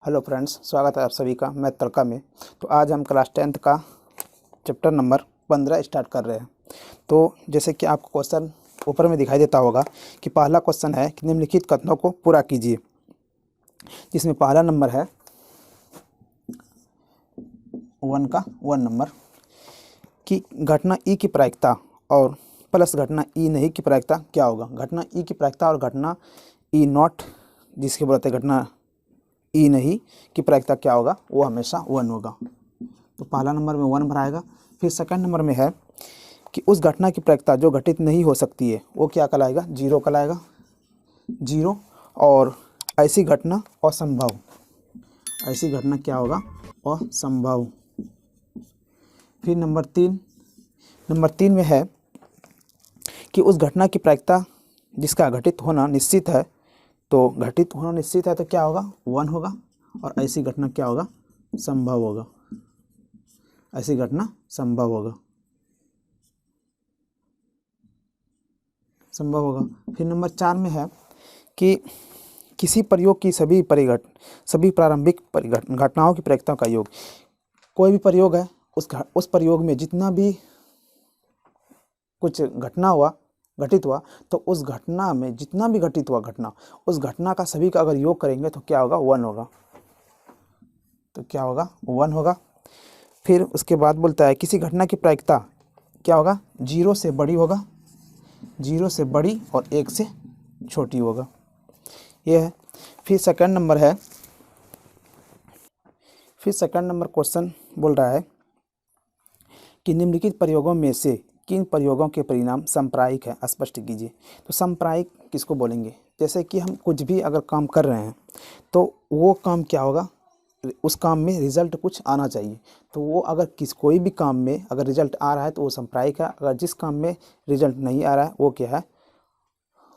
Hello friends, स्वागत है आप सभी का मैथ तड़का में। तो आज हम क्लास 10th का चैप्टर नंबर 15 स्टार्ट कर रहे हैं। तो जैसे कि आपको क्वेश्चन ऊपर में दिखाई देता होगा कि पहला क्वेश्चन है कि निम्नलिखित कथनों को पूरा कीजिए, जिसमें पहला नंबर है 1 नंबर कि घटना ई की प्रायिकता और प्लस घटना ई नहीं की प्रायिकता क्या होगा। घटना ई की प्रायिकता और घटना ई नॉट जिसके बोलते हैं घटना ई नहीं की प्रायिकता क्या होगा, वो हमेशा 1 होगा। तो पहला नंबर में 1 भराएगा। फिर सेकंड नंबर में है कि उस घटना की प्रायिकता जो घटित नहीं हो सकती है वो क्या कहलाएगा, 0 कहलाएगा, 0। और ऐसी घटना असंभव, ऐसी घटना क्या होगा, असंभव। फिर नंबर 3 में है कि उस घटना की प्रायिकता जिसका घटित होना निश्चित है, तो घटित होना निश्चित है तो क्या होगा, 1 होगा। और ऐसी घटना क्या होगा, संभव होगा, ऐसी घटना संभव होगा, संभव होगा। फिर नंबर 4 में है कि किसी प्रयोग की सभी प्रारंभिक घटनाओं की प्रायिकताओं का योग। कोई भी प्रयोग है, उस प्रयोग में जितना भी कुछ घटना हुआ, घटित हुआ, तो उस घटना में जितना भी घटित हुआ घटना, उस घटना का सभी का अगर योग करेंगे तो क्या होगा, 1 होगा। तो क्या होगा, 1 होगा। फिर उसके बाद बोलता है किसी घटना की प्रायिकता क्या होगा, 0 से बड़ी होगा, 0 से बड़ी और 1 से छोटी होगा, ये है। फिर सेकंड नंबर क्वेश्चन बोल रहा है कि निम्नलिखित प्रयोगों में से किन प्रयोगों के परिणाम सांप्रायिक है, स्पष्ट कीजिए। तो सांप्रायिक किसको बोलेंगे, जैसे कि हम कुछ भी अगर काम कर रहे हैं तो वो काम क्या होगा, उस काम में रिजल्ट कुछ आना चाहिए। तो वो अगर कोई भी काम में अगर रिजल्ट आ रहा है तो वो सांप्रायिक है। अगर जिस काम में रिजल्ट नहीं आ रहा है वो क्या है,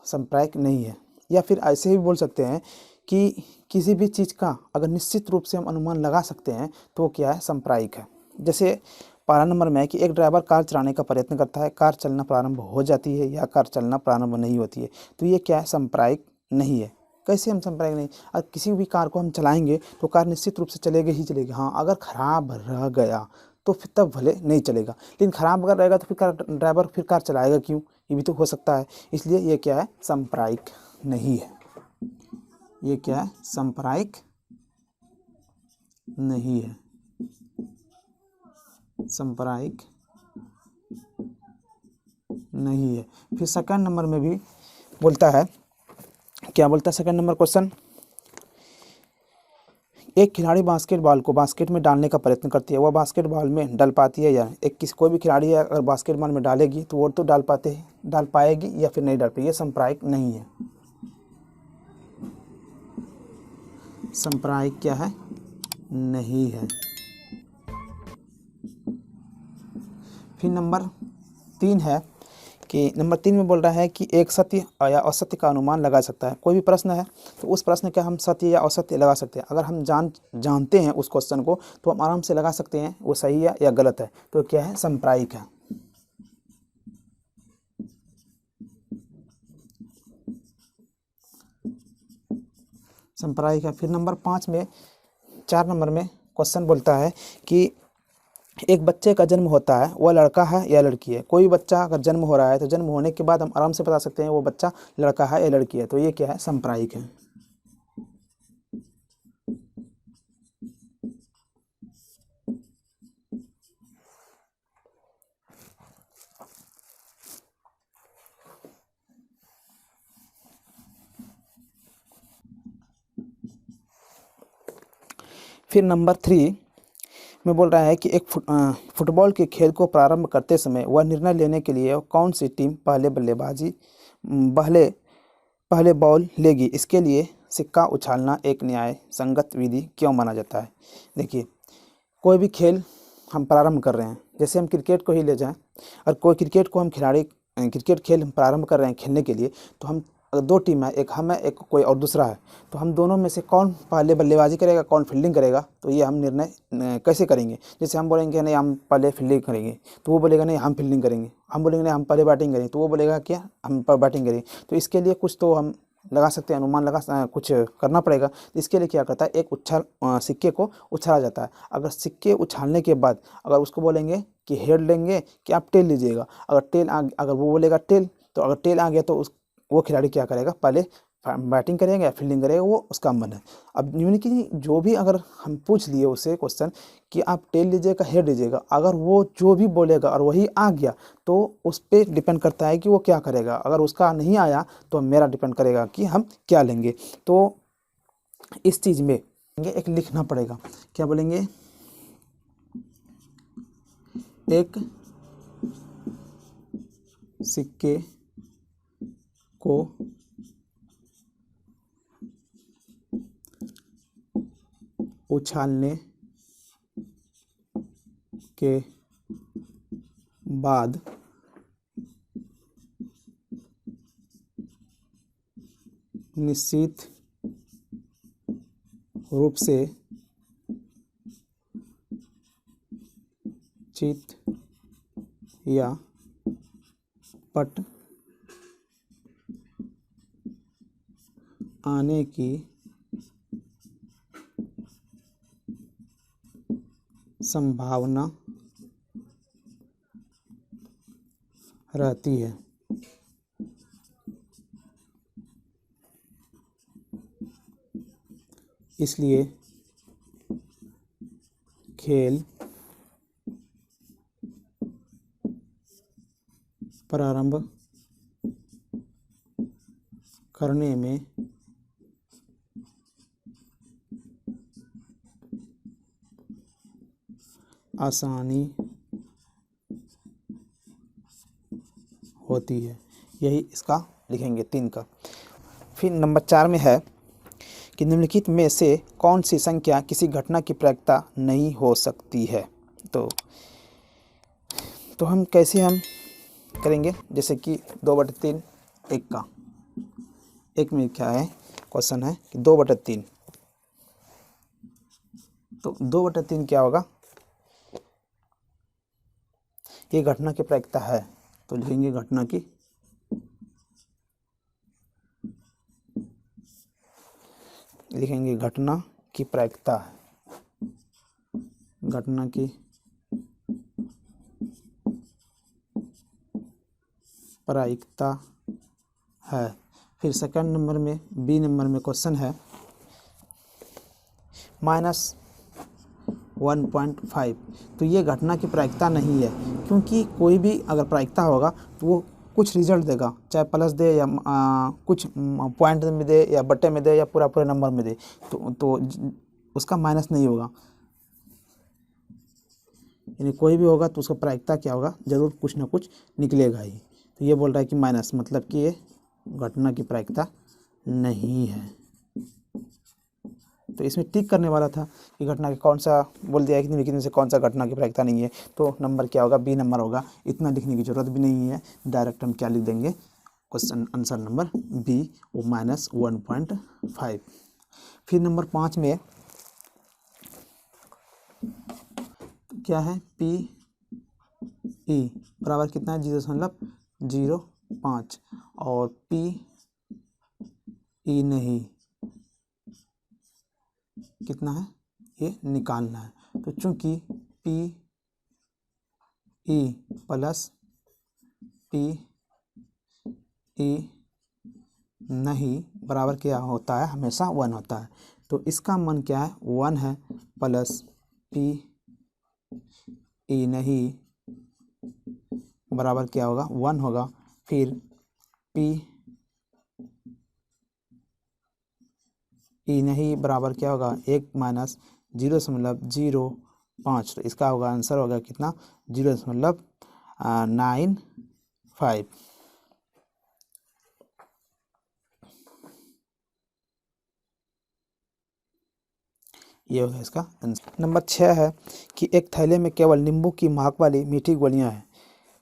सांप्रायिक नहीं है। या फिर ऐसे ही बोल सकते हैं कि किसी भी चीज़ का अगर निश्चित रूप से हम अनुमान लगा सकते हैं तो वो क्या है, सांप्रायिक है। जैसे पहला नंबर में है कि एक ड्राइवर कार चलाने का प्रयत्न करता है, कार चलना प्रारंभ हो जाती है या कार चलना प्रारंभ नहीं होती है, तो ये क्या है, सांप्रायिक नहीं है। कैसे हम सांप्रायिक नहीं, अगर किसी भी कार को हम चलाएंगे तो कार निश्चित रूप से चलेगी ही चलेगी। हाँ, अगर ख़राब रह गया तो फिर तब भले नहीं चलेगा, लेकिन ख़राब अगर रहेगा तो फिर ड्राइवर फिर कार चलाएगा क्यों, ये भी तो हो सकता है। इसलिए ये क्या है, सांप्रायिक नहीं है। ये क्या है, सांप्रायिक नहीं है, सांप्रायिक नहीं है। फिर सेकंड नंबर में भी बोलता है, क्या बोलता है सेकंड नंबर क्वेश्चन, एक खिलाड़ी बास्केटबॉल को बास्केट में डालने का प्रयत्न करती है, वह बास्केटबॉल में डाल पाती है या एक किसी कोई भी खिलाड़ी है अगर बास्केटबॉल में डालेगी तो वो तो डाल पाएगी या फिर नहीं डाल पाएगी, ये सांप्रायिक नहीं है। सांप्रायिक क्या है, नहीं है। फिर नंबर 3 है कि नंबर 3 में बोल रहा है कि एक सत्य या असत्य का अनुमान लगा सकता है। कोई भी प्रश्न है तो उस प्रश्न का हम सत्य या असत्य लगा सकते हैं। अगर हम जानते हैं उस क्वेश्चन को तो हम आराम से लगा सकते हैं वो सही है या गलत है। तो क्या है, सांप्रायिक है। सांप्रायिक है। फिर नंबर 4 नंबर में क्वेश्चन बोलता है कि एक बच्चे का जन्म होता है, वह लड़का है या लड़की है। कोई बच्चा अगर जन्म हो रहा है तो जन्म होने के बाद हम आराम से बता सकते हैं वो बच्चा लड़का है या लड़की है। तो ये क्या है, सांप्रायिक है। फिर नंबर 3 में बोल रहा है कि एक फुटबॉल के खेल को प्रारंभ करते समय वह निर्णय लेने के लिए कौन सी टीम पहले बॉल लेगी, इसके लिए सिक्का उछालना एक न्याय संगत विधि क्यों माना जाता है। देखिए, कोई भी खेल हम प्रारंभ कर रहे हैं, जैसे हम क्रिकेट को ही ले जाएं, और कोई क्रिकेट को हम क्रिकेट खेल हम प्रारंभ कर रहे हैं खेलने के लिए, तो हम अगर 2 टीम है, एक हम है एक कोई और दूसरा है, तो हम दोनों में से कौन पहले बल्लेबाजी करेगा कौन फील्डिंग करेगा, तो ये हम निर्णय कैसे करेंगे। जैसे हम बोलेंगे नहीं हम पहले फील्डिंग करेंगे तो वो बोलेगा नहीं हम फील्डिंग करेंगे, हम बोलेंगे नहीं हम पहले बैटिंग करेंगे तो वो बोलेगा क्या हम बैटिंग करेंगे। तो इसके लिए कुछ तो हम लगा सकते हैं, अनुमान लगा कुछ करना पड़ेगा। तो इसके लिए क्या करता है, एक सिक्के को उछाला जाता है। अगर सिक्के उछालने के बाद अगर उसको बोलेंगे कि हेड लेंगे कि आप टेल लीजिएगा, अगर वो बोलेगा टेल, तो अगर टेल आ गया तो वो खिलाड़ी क्या करेगा, पहले बैटिंग करेगा या फील्डिंग करेगा, वो उसका मन है। अब यूँ कि जो भी अगर हम पूछ लिए उससे क्वेश्चन कि आप टेल लीजिएगा हेड लीजिएगा, अगर वो जो भी बोलेगा और वही आ गया तो उस पर डिपेंड करता है कि वो क्या करेगा। अगर उसका नहीं आया तो मेरा डिपेंड करेगा कि हम क्या लेंगे। तो इस चीज़ में एक लिखना पड़ेगा, क्या बोलेंगे, एक सिक्के को उछालने के बाद निश्चित रूप से चित या पट आने की संभावना रहती है। इसलिए खेल प्रारंभ करने में आसानी होती है। यही इसका लिखेंगे 3 का। फिर नंबर 4 में है कि निम्नलिखित में से कौन सी संख्या किसी घटना की प्रायिकता नहीं हो सकती है। तो हम कैसे हम करेंगे, जैसे कि 2/3 1 का, एक में क्या है क्वेश्चन है कि 2/3, तो 2/3 क्या होगा, ये घटना की प्रायिकता है, तो लिखेंगे घटना की प्रायिकता है, घटना की प्रायिकता है। फिर सेकंड नंबर में बी नंबर में क्वेश्चन है -1.5, तो ये घटना की प्रायिकता नहीं है, क्योंकि कोई भी अगर प्रायिकता होगा तो वो कुछ रिजल्ट देगा, चाहे प्लस दे या कुछ पॉइंट में दे या बट्टे में दे या पूरा नंबर में दे, तो उसका माइनस नहीं होगा। यानी कोई भी होगा तो उसका प्रायिकता क्या होगा, जरूर कुछ ना कुछ निकलेगा ही। तो ये बोल रहा है कि माइनस, मतलब कि ये घटना की प्रायिकता नहीं है। तो इसमें टिक करने वाला था कि घटना के कौन सा बोल दिया है कि निम्नलिखित में से कौन सा घटना की प्रायिकता नहीं है, तो नंबर क्या होगा, बी नंबर होगा। इतना लिखने की जरूरत भी नहीं है, डायरेक्ट हम क्या लिख देंगे, क्वेश्चन आंसर नंबर बी, वो -1.5। फिर नंबर 5 में क्या है, पी ई बराबर कितना है, 0.05, और पी ई नहीं कितना है, ये निकालना है। तो चूंकि P E plus P E नहीं बराबर क्या होता है, हमेशा 1 होता है। तो इसका मान क्या है, 1 है, प्लस पी ई नहीं बराबर क्या होगा, 1 होगा। फिर पी ई नहीं बराबर क्या होगा, 1 माइनस 0.05, तो इसका होगा आंसर होगा कितना, 0.95। ये होगा इसका आंसर। नंबर 6 है कि एक थैले में केवल नींबू की महक वाली मीठी गोलियां हैं।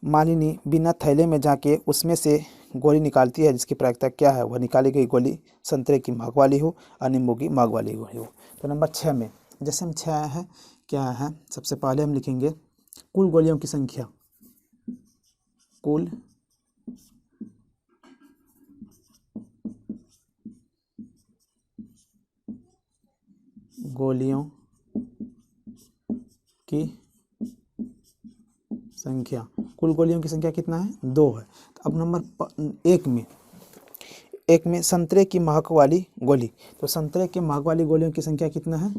मालिनी बिना थैले में जाके उसमें से गोली निकालती है, जिसकी प्रायिकता क्या है, वह निकाली गई गोली संतरे की महक वाली हो और नींबू की महक वाली गोली हो। तो नंबर 6 में जैसे हम 6 है क्या है, सबसे पहले हम लिखेंगे कुल गोलियों की संख्या, कुल गोलियों की संख्या, कुल गोलियों की संख्या कितना है? 2 है। तो अब नंबर एक में संतरे की महक वाली गोली, तो संतरे की महक वाली गोलियों की संख्या कितना है?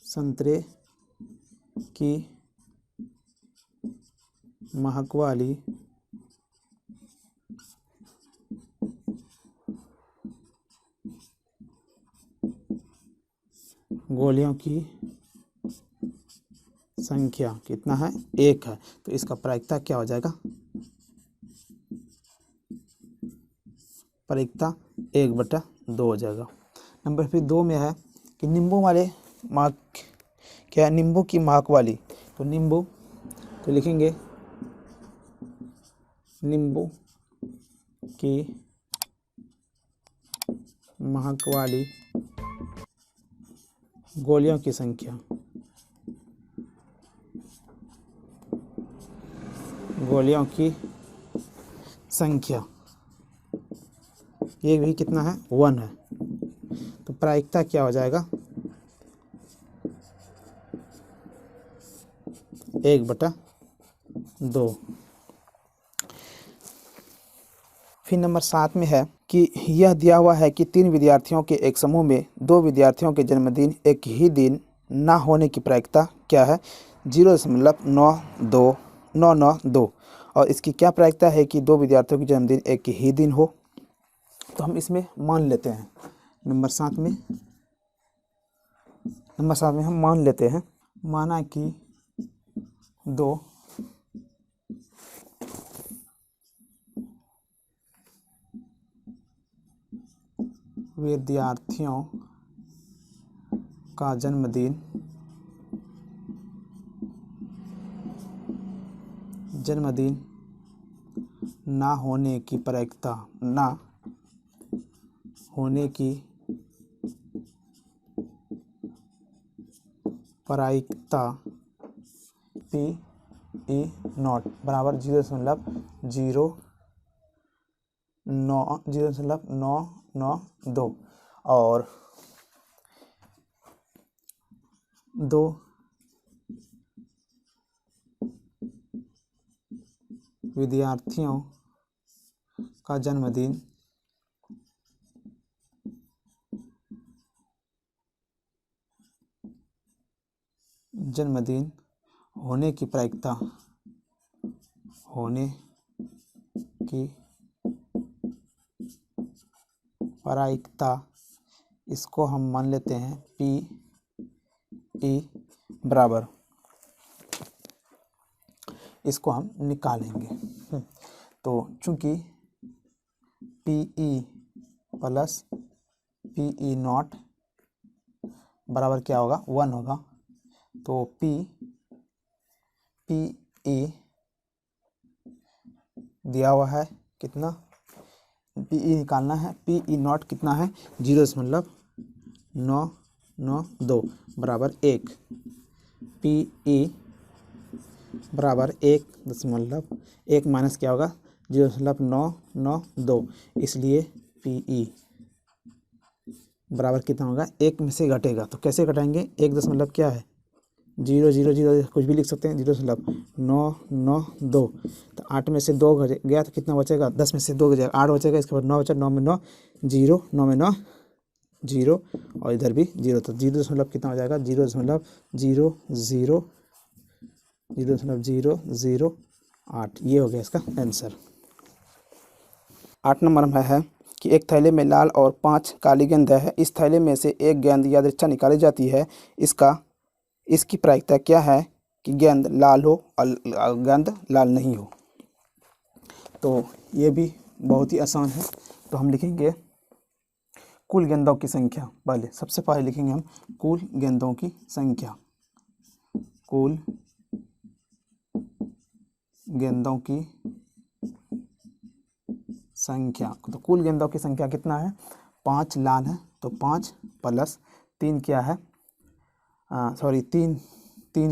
संतरे की महक वाली गोलियों की संख्या कितना है? 1 है। तो इसका प्रायिकता क्या हो जाएगा? प्रायिकता 1/2 हो जाएगा। नंबर फिर 2 में है कि नींबू वाले महक, क्या है? नींबू की महक वाली, तो नींबू, तो लिखेंगे नींबू की महक वाली गोलियों की संख्या, गोलियों की संख्या ये भी कितना है? 1 है। तो प्रायिकता क्या हो जाएगा? 1/2। फिर नंबर 7 में है कि यह दिया हुआ है कि 3 विद्यार्थियों के एक समूह में 2 विद्यार्थियों के जन्मदिन एक ही दिन ना होने की प्रायिकता क्या है? 0.92992। और इसकी क्या प्रायिकता है कि 2 विद्यार्थियों के जन्मदिन एक ही दिन हो? तो हम इसमें मान लेते हैं नंबर 7 में हम मान लेते हैं, माना कि 2 विद्यार्थियों का जन्मदिन ना होने की प्रायिकता, ना होने की प्रायिकता P(E0) बराबर 0.992 और 2 विद्यार्थियों का जन्मदिन होने की प्रायिकता इसको हम मान लेते हैं P(E) बराबर, इसको हम निकालेंगे। तो चूंकि PE प्लस PE0 बराबर क्या होगा? 1 होगा। तो PE दिया हुआ है कितना? PE निकालना है। PE0 कितना है? 0.992 बराबर 1। PE बराबर 1 माइनस क्या होगा? 0.992। इसलिए PE बराबर कितना होगा? 1 में से घटेगा, तो कैसे घटाएंगे? 1 दशमलव क्या है? 0.000 कुछ भी लिख सकते हैं, 0.992। तो 8 में से 2 गया तो कितना बचेगा? 10 में से 2 गया 8 बचेगा। इसके बाद 9 बचा, 9 में 9 0, 9 में 9 0 और इधर भी 0। तो 0 दशमलव कितना हो जाएगा? 0.008। ये हो गया इसका आंसर। 8 नंबर में है कि एक थैले में लाल और 5 काली गेंद है। इस थैले में से एक गेंद यादृच्छा निकाली जाती है। इसकी प्रायिकता क्या है कि गेंद लाल हो और गेंद लाल नहीं हो? तो ये भी बहुत ही आसान है। तो हम लिखेंगे कुल गेंदों की संख्या। सबसे पहले लिखेंगे हम कुल गेंदों की संख्या। कुल गेंदों की संख्या, तो कुल गेंदों की संख्या कितना है? 5 लाल है, तो 5 प्लस 3 क्या है? 3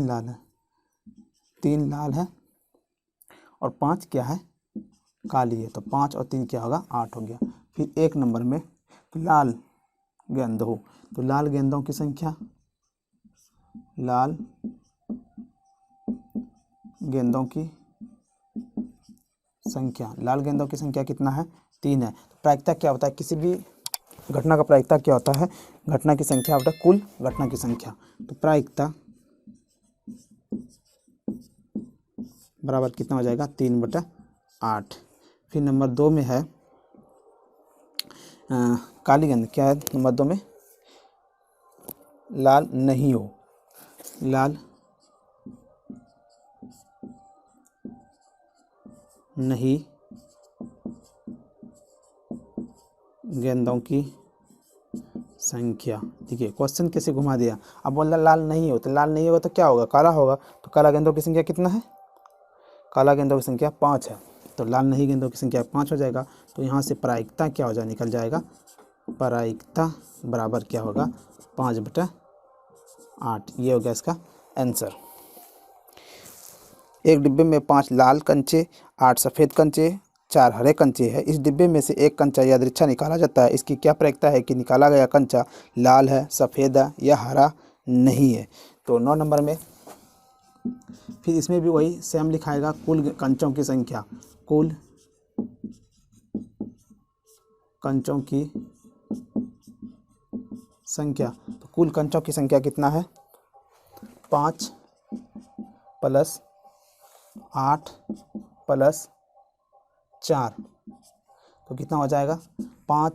लाल है, 3 लाल है और 5 क्या है? काली है। तो 5 और 3 क्या होगा? 8 हो गया। फिर 1 नंबर में लाल गेंद हो। तो लाल गेंदों की संख्या, लाल गेंदों की संख्या, लाल गेंदों की संख्या कितना है? 3 है। तो प्रायिकता क्या होता है? किसी भी घटना का प्रायिकता क्या होता है? घटना की संख्या बटा कुल घटना की संख्या। तो प्रायिकता बराबर कितना हो जाएगा? 3/8। फिर नंबर 2 में है काली गेंद। क्या है नंबर 2 में? लाल नहीं हो, लाल नहीं गेंदों की संख्या। ठीक है, क्वेश्चन कैसे घुमा दिया। अब बोल रहा लाल नहीं हो, तो लाल नहीं होगा तो क्या होगा? काला होगा। तो काला गेंदों की संख्या कितना है? काला गेंदों की संख्या 5 है। तो लाल नहीं गेंदों की संख्या 5 हो जाएगा। तो यहाँ से प्रायिकता क्या हो जाए? निकल जाएगा, प्रायिकता बराबर क्या होगा? 5/8। ये हो गया इसका आंसर। एक डिब्बे में 5 लाल कंचे, 8 सफ़ेद कंचे, 4 हरे कंचे है। इस डिब्बे में से एक कंचा यादृच्छा निकाला जाता है। इसकी क्या प्रायिकता है कि निकाला गया कंचा लाल है, सफ़ेद है या हरा नहीं है? तो 9 नंबर में फिर इसमें भी वही सेम लिखाएगा, कुल कंचों की संख्या, कुल कंचों की संख्या। तो कुल कंचों की संख्या कितना है? 5 + 8 + 4। तो कितना हो जाएगा? 5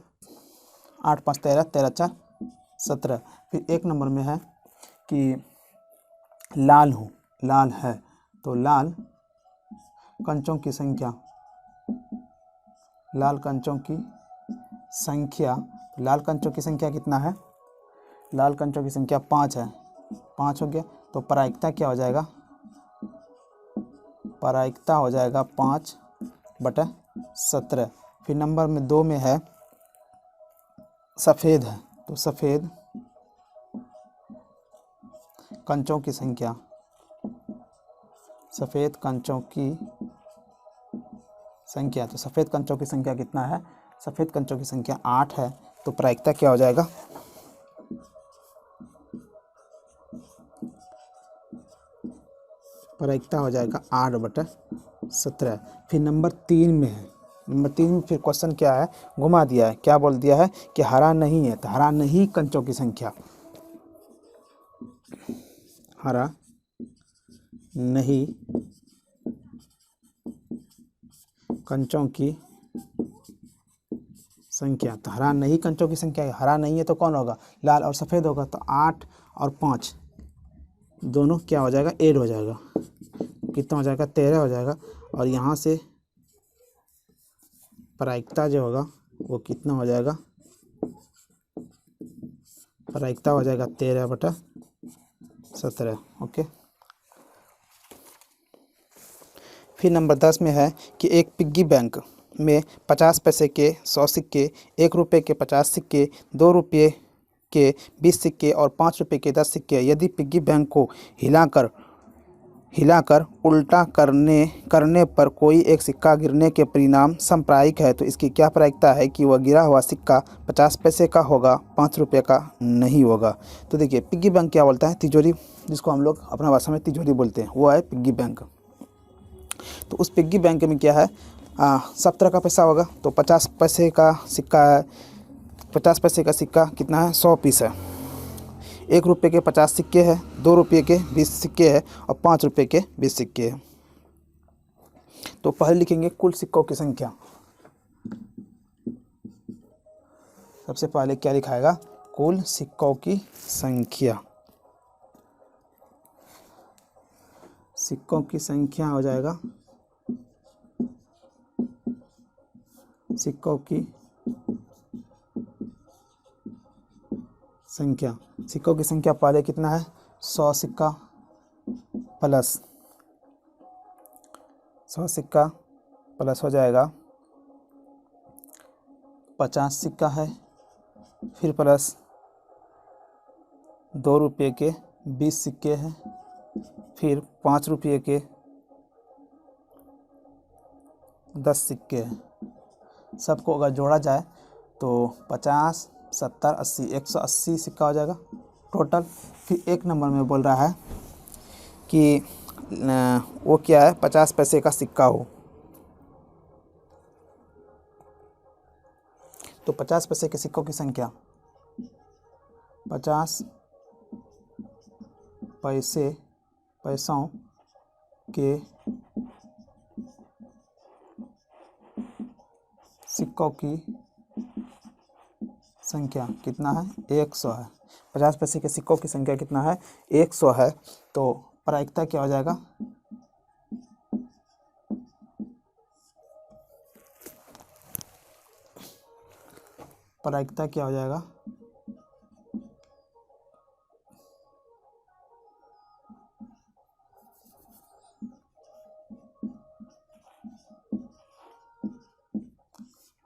8 5 13, 13 4 17। फिर 1 नंबर में है कि लाल हो, लाल है। तो लाल कंचों की संख्या, लाल कंचों की संख्या, लाल कंचों की संख्या कितना है? लाल कंचों की संख्या 5 है। 5 हो गया। तो प्रायिकता क्या हो जाएगा? प्रायिकता हो जाएगा 5/17। फिर नंबर में 2 में है सफ़ेद है। तो सफ़ेद कंचों की संख्या, सफ़ेद कंचों की संख्या। तो सफ़ेद कंचों की संख्या कितना है? सफ़ेद कंचों की संख्या 8 है। तो प्रायिकता क्या हो जाएगा? प्रायिकता हो जाएगा 8/17। फिर नंबर 3 में है, नंबर 3 में फिर क्वेश्चन क्या है? घुमा दिया है। क्या बोल दिया है कि हरा नहीं है। तो हरा नहीं कंचों की संख्या, हरा नहीं कंचों की संख्या। तो हरा नहीं कंचों की संख्या है। हरा नहीं है तो कौन होगा? लाल और सफ़ेद होगा। तो 8 और 5 दोनों क्या हो जाएगा? ऐड हो जाएगा। कितना हो जाएगा? 13 हो जाएगा। और यहाँ से प्रायिकता जो होगा वो कितना हो जाएगा? प्रायिकता हो जाएगा 13/17। ओके। फिर नंबर 10 में है कि एक पिग्गी बैंक में 50 पैसे के 100 सिक्के, 1 रुपये के 50 सिक्के, 2 रुपये के 20 सिक्के और 5 रुपये के 10 सिक्के। यदि पिग्गी बैंक को हिलाकर उल्टा करने पर कोई एक सिक्का गिरने के परिणाम समप्रायिक है, तो इसकी क्या प्रायिकता है कि वह गिरा हुआ सिक्का 50 पैसे का होगा, 5 रुपये का नहीं होगा? तो देखिए, पिग्गी बैंक क्या बोलता है? तिजोरी, जिसको हम लोग अपना भाषा में तिजोरी बोलते हैं, वो है पिग्गी बैंक। तो उस पिग्गी बैंक में क्या है? सब तरह का पैसा होगा। तो 50 पैसे का सिक्का है, 50 पैसे का सिक्का कितना है? 100 पीस है। 1 रुपये के 50 सिक्के हैं, 2 रुपये के 20 सिक्के हैं और 5 रुपये के 20 सिक्के हैं। तो पहले लिखेंगे कुल सिक्कों की संख्या। सबसे पहले क्या लिखाएगा? कुल सिक्कों की संख्या। सिक्कों की संख्या हो जाएगा, सिक्कों की संख्या। सिक्कों की संख्या पहले कितना है? 100 सिक्का प्लस 100 सिक्का प्लस हो जाएगा 50 सिक्का है। फिर प्लस 2 रुपये के 20 सिक्के हैं। फिर 5 रुपये के 10 सिक्के हैं। सबको अगर जोड़ा जाए तो 50 70, 80, 180 सिक्का हो जाएगा टोटल। फिर एक नंबर में बोल रहा है कि वो क्या है, 50 पैसे का सिक्का हो। तो 50 पैसे के सिक्कों की संख्या, 50 पैसों के सिक्कों की संख्या कितना है, 100 है। 50 पैसे के सिक्कों की संख्या कितना है, 100 है। तो प्रायिकता क्या हो जाएगा, प्रायिकता क्या हो जाएगा,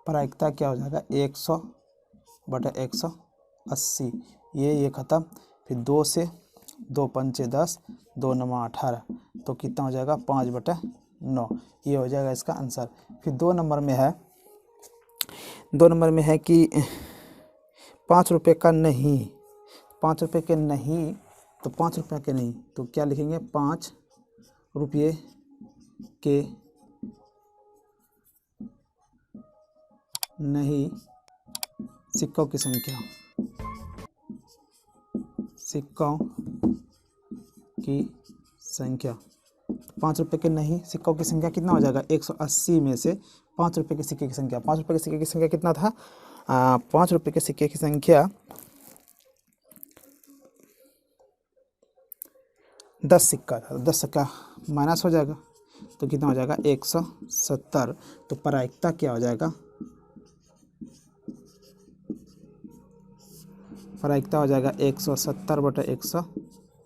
प्रायिकता क्या हो जाएगा, 100/180। ये ख़त्म। फिर 2 से 2 पंचे 10, 2 9 18, तो कितना हो जाएगा, 5/9। ये हो जाएगा इसका आंसर। फिर 2 नंबर में है कि 5 रुपये का नहीं, 5 रुपये के नहीं, तो 5 रुपये के नहीं तो क्या लिखेंगे, 5 रुपये के नहीं सिक्कों की संख्या, सिक्कों की संख्या। 5 रुपये के नहीं सिक्कों की संख्या कितना हो जाएगा, 180 में से 5 रुपये के सिक्के की संख्या, 5 रुपये के सिक्के की संख्या कितना था, 5 रुपये के सिक्के की संख्या 10 सिक्का था। 10 सिक्का माइनस हो जाएगा तो कितना हो जाएगा, 170। तो प्रायिकता क्या हो जाएगा, प्रायिकता हो जाएगा 170/180।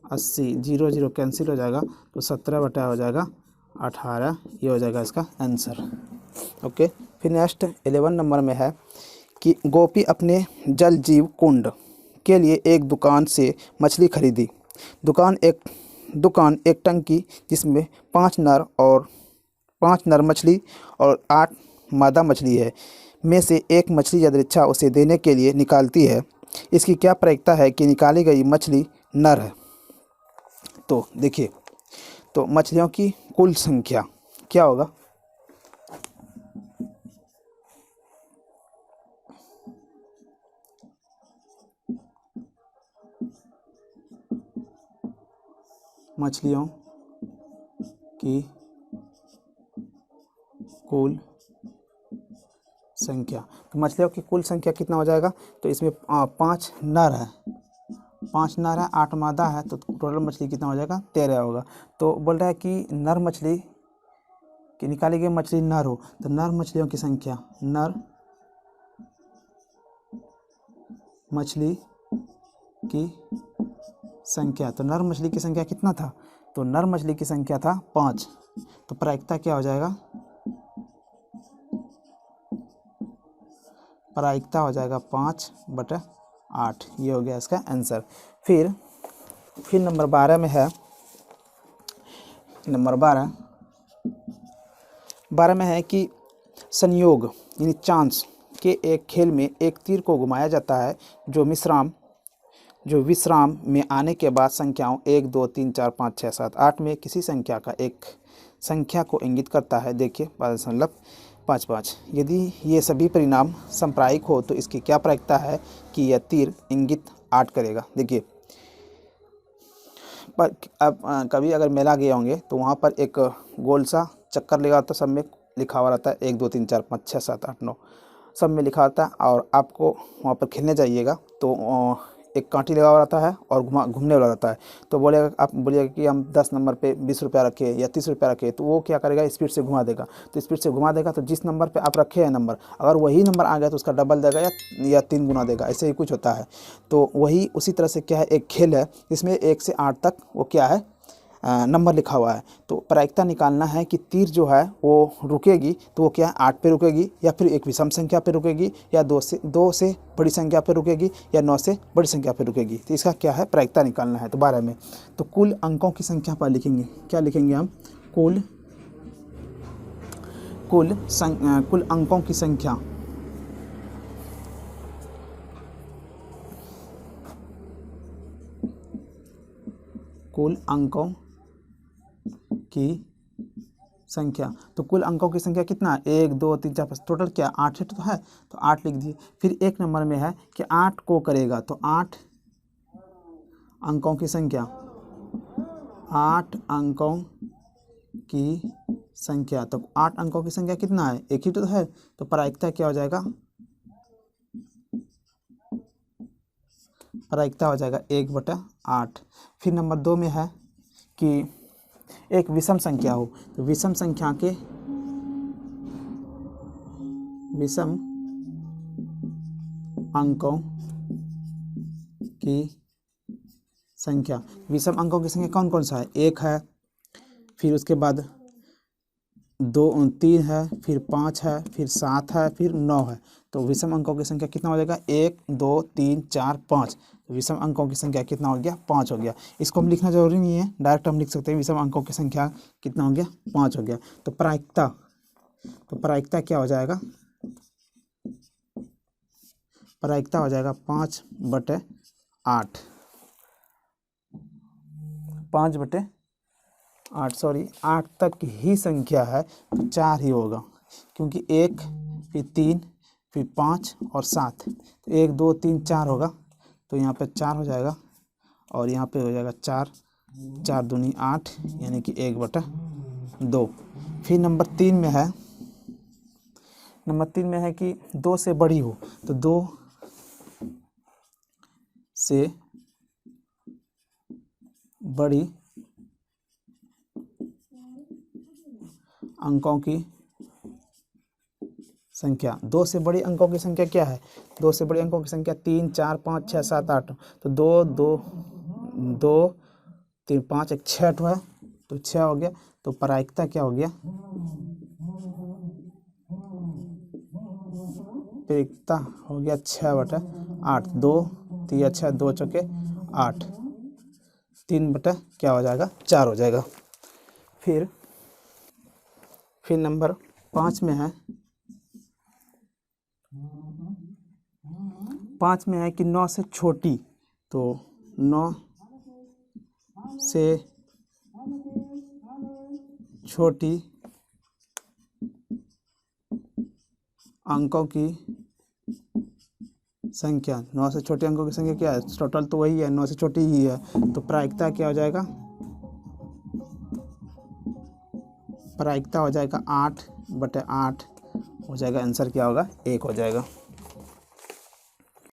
0 0 कैंसिल हो जाएगा तो 17 हो जाएगा 18। ये हो जाएगा इसका आंसर। ओके। फिर नेक्स्ट 11 नंबर में है कि गोपी अपने जल जीव कुंड के लिए एक दुकान से मछली खरीदी। दुकान एक टंकी जिसमें 5 नर मछली और 8 मादा मछली है में से एक मछली यदृच्छा उसे देने के लिए निकालती है। इसकी क्या प्रायिकता है कि निकाली गई मछली नर है। तो देखिए, तो मछलियों की कुल संख्या क्या होगा, मछलियों की कुल संख्या, तो मछलियों की कुल संख्या कितना हो जाएगा, तो इसमें 5 नर है, 5 नर है, 8 मादा है, तो टोटल मछली कितना हो जाएगा, 13 होगा। तो बोल रहा है कि नर मछली कि निकाली गई मछली नर हो, तो नर मछलियों की संख्या, नर मछली की संख्या, तो नर मछली की संख्या कितना था, तो नर मछली की संख्या था 5। तो प्रायिकता क्या हो जाएगा, प्रायिकता हो जाएगा 5/8। ये हो गया इसका आंसर। फिर नंबर 12 में है, नंबर 12 में है कि संयोग यानी चांस के एक खेल में एक तीर को घुमाया जाता है जो विश्राम में आने के बाद संख्याओं 1 2 3 4 5 6 7 8 में किसी संख्या का एक संख्या को इंगित करता है। देखिए मतलब 5 5। यदि ये सभी परिणाम सांप्रायिक हो तो इसकी क्या प्रायिकता है कि यह तीर इंगित 8 करेगा। देखिए, पर अब कभी अगर मेला गए होंगे तो वहाँ पर एक गोल सा चक्कर लगा होता है, सब में लिखा हुआ रहता है 1 2 3 4 5 6 7 8 9 सब में लिखा होता है, और आपको वहाँ पर खेलने जाइएगा तो एक कांटी लगा हुआ रहता है और घूमने वाला रहता है। तो बोलेगा, आप बोलिएगा कि हम 10 नंबर पे 20 रुपया रखें या 30 रुपया रखें, तो वो क्या करेगा, स्पीड से घुमा देगा। तो स्पीड से घुमा देगा तो जिस नंबर पे आप रखे हैं नंबर, अगर वही नंबर आ गया तो उसका डबल देगा या 3 गुना देगा, ऐसे ही कुछ होता है। तो वही उसी तरह से क्या है, एक खेल है जिसमें 1 से 8 तक वो क्या है, नंबर लिखा हुआ है। तो प्रायिकता निकालना है कि तीर जो है वो रुकेगी तो वो क्या है, 8 पे रुकेगी, या फिर एक विषम संख्या पे रुकेगी, या 2 से बड़ी संख्या पे रुकेगी, या 9 से बड़ी संख्या पे रुकेगी। तो इसका क्या है, प्रायिकता निकालना है। तो 12 में तो कुल अंकों की संख्या पर लिखेंगे, क्या लिखेंगे हम, कुल अंकों की संख्या, कुल अंकों की संख्या। तो कुल अंकों की संख्या कितना है? 1 2 3 4 5, टोटल क्या 8 तो है, तो 8 लिख दिए। फिर एक नंबर में है कि 8 को करेगा, तो 8 अंकों की संख्या, 8 अंकों की संख्या। तो 8 अंकों की संख्या कितना है? एक ही तो है, तो प्रायिकता क्या हो जाएगा? प्रायिकता हो जाएगा 1/8। फिर नंबर 2 में है कि एक विषम संख्या हो, तो विषम संख्या के विषम अंकों की संख्या। विषम अंकों की संख्या कौन कौन सा है? 1 है, फिर उसके बाद 3 है, फिर 5 है, फिर 7 है, फिर 9 है। तो विषम अंकों की संख्या कितना हो जाएगा? 1 2 3 4 5। तो विषम अंकों की संख्या कितना हो गया? 5 हो गया। इसको हम लिखना जरूरी नहीं है, डायरेक्ट हम लिख सकते हैं विषम अंकों की संख्या कितना हो गया? 5 हो गया। तो प्रायिकता क्या हो जाएगा? प्रायिकता हो जाएगा 5/8। 5/8, सॉरी 8 तक ही संख्या है तो 4 ही होगा, क्योंकि 1 फिर 3 फिर 5 और 7, तो 1 2 3 4 होगा, तो यहाँ पे 4 हो जाएगा और यहाँ पे हो जाएगा 4, 4 दूनी 8, यानी कि 1/2। फिर नंबर 3 में है कि 2 से बड़ी हो, तो 2 से बड़ी अंकों की संख्या। 2 से बड़ी अंकों की संख्या क्या है? 2 से बड़ी अंकों की संख्या 3 4 5 6 7 8। तो 2 2 2 3 5 1 6 है, तो 6 हो गया। तो प्रायिकता क्या हो गया? प्रायिकता हो गया 6/8। 2 3 6 2 चौके 8, 3 बटा क्या हो जाएगा? 4 हो जाएगा। फिर नंबर 5 में है, 5 में है कि 9 से छोटी, तो 9 से छोटी अंकों की संख्या। 9 से छोटे अंकों की संख्या क्या है? टोटल तो वही है, 9 से छोटी ही है, तो प्रायिकता क्या हो जाएगा? प्रायिकता हो जाएगा 8/8 हो जाएगा। आंसर क्या होगा? 1 हो जाएगा।